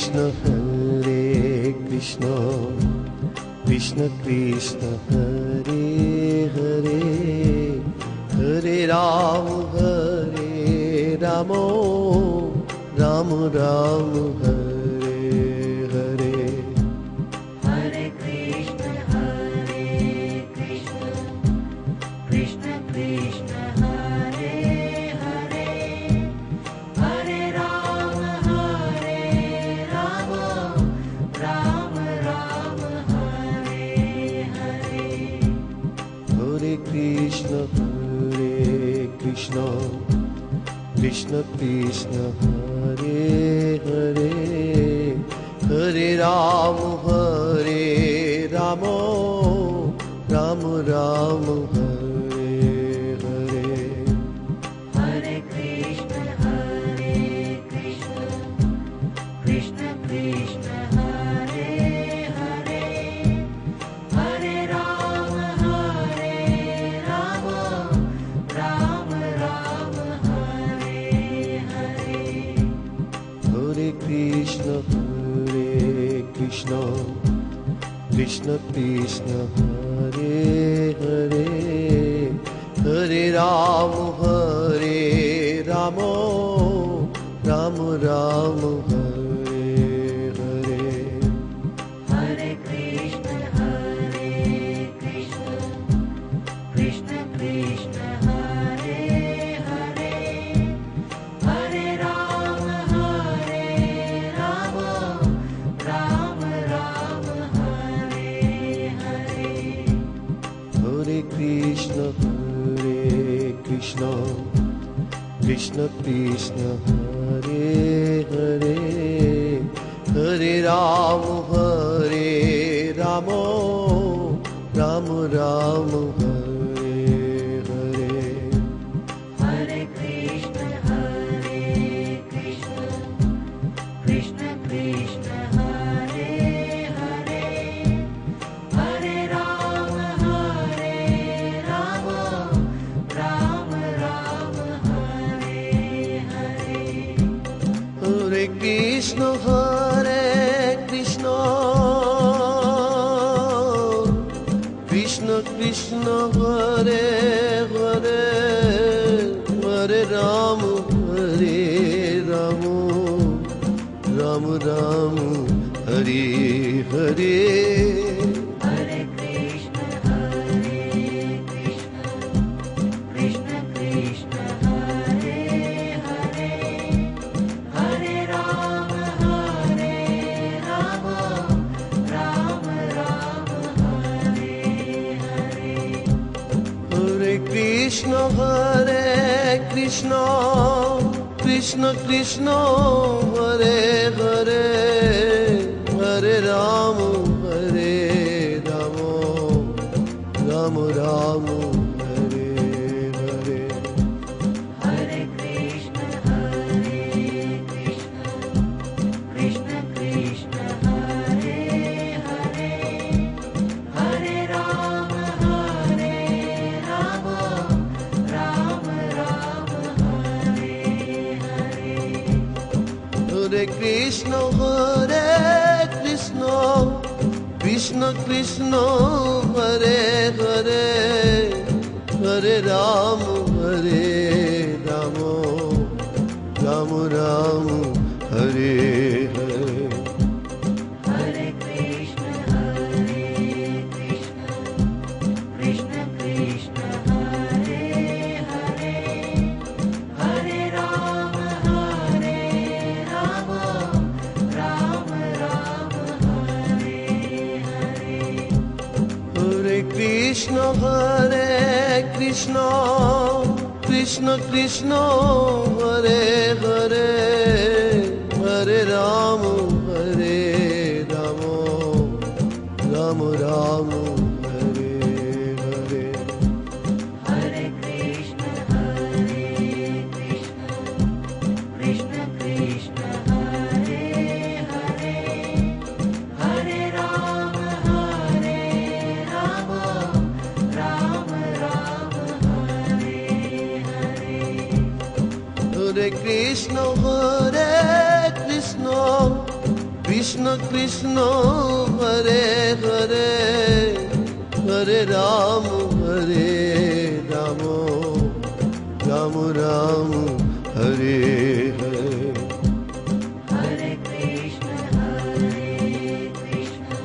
Krishna Krishna Krishna Hare Hare Hare Rama Rama Rama Hare Hare Hare Krishna Krishna Krishna Hare Hare Hare Rama Rama Rama Hare Hare Hare Krishna Krishna Krishna Hare Hare Hare Rama Rama Rama Hare Hare Hare Krishna Krishna Krishna Hare Hare Hare Rama Rama Hare Hare Hare Krishna Krishna Krishna Hare Hare Hare Rama Rama Rama Hare Hare Hare Krishna Krishna Krishna Hare Hare Hare Rama Rama Hare Hare Hare Krishna Krishna Krishna Hare Hare Hare Rama Rama Rama Hare Hare Hare Krishna Krishna Krishna Hare Hare Hare Rama Rama Hare Hare Hare Krishna Krishna Krishna Hare Hare Hare Rama Rama Rama Hare Hare Hare Krishna Krishna Krishna Hare Hare Hare Rama Rama Hare Hare Hare Krishna Krishna Krishna Hare Hare Hare Rama Rama Rama Hare Hare Hare Krishna Krishna Krishna Hare Hare Hare Rama Rama Hare Hare Hare Krishna Krishna Krishna Hare Hare Hare Rama Rama Rama Hare Hare Hare Krishna Krishna Krishna Hare Hare Hare Rama Rama Hare Hare Hare Krishna Krishna Krishna Hare Hare Hare Rama Rama Rama Hare Hare Hare Krishna Krishna Krishna Hare Hare Hare Rama Rama Hare Hare Hare Krishna Krishna Krishna Hare Hare Hare Ram Ram Ram Hare Hare Hare Krishna,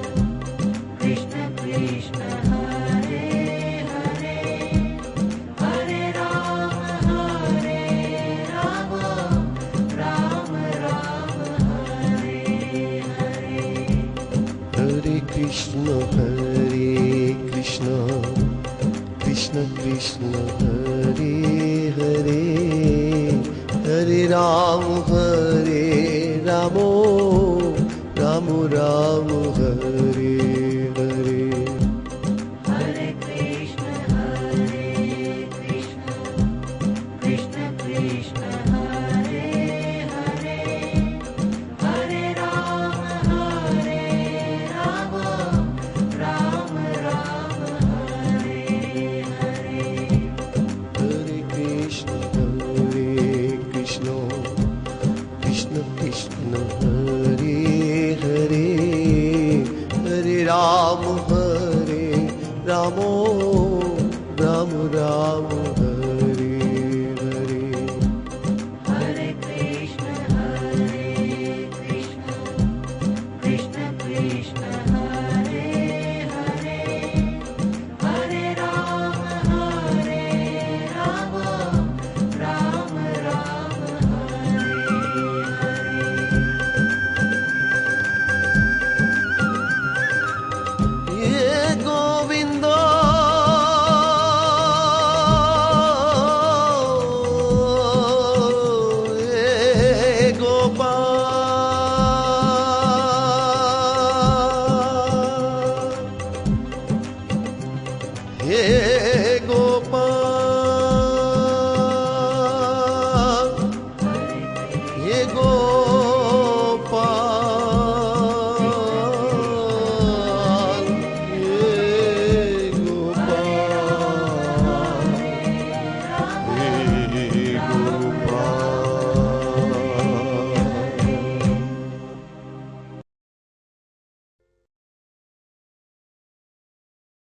Krishna Krishna, Hare Hare, Hare Rama, Rama Rama, Hare Hare. Hare Krishna Krishna Krishna Hare Hare Hare Ram Ram Ram Hare Hare Hare Krishna, Krishna Krishna, Hare Hare, Hare Rama, Rama Rama, Hare Hare. Hare Krishna Krishna Krishna Hare Hare Hare Ram Ram Ram Hare Hare Hare Krishna, Krishna Krishna, Hare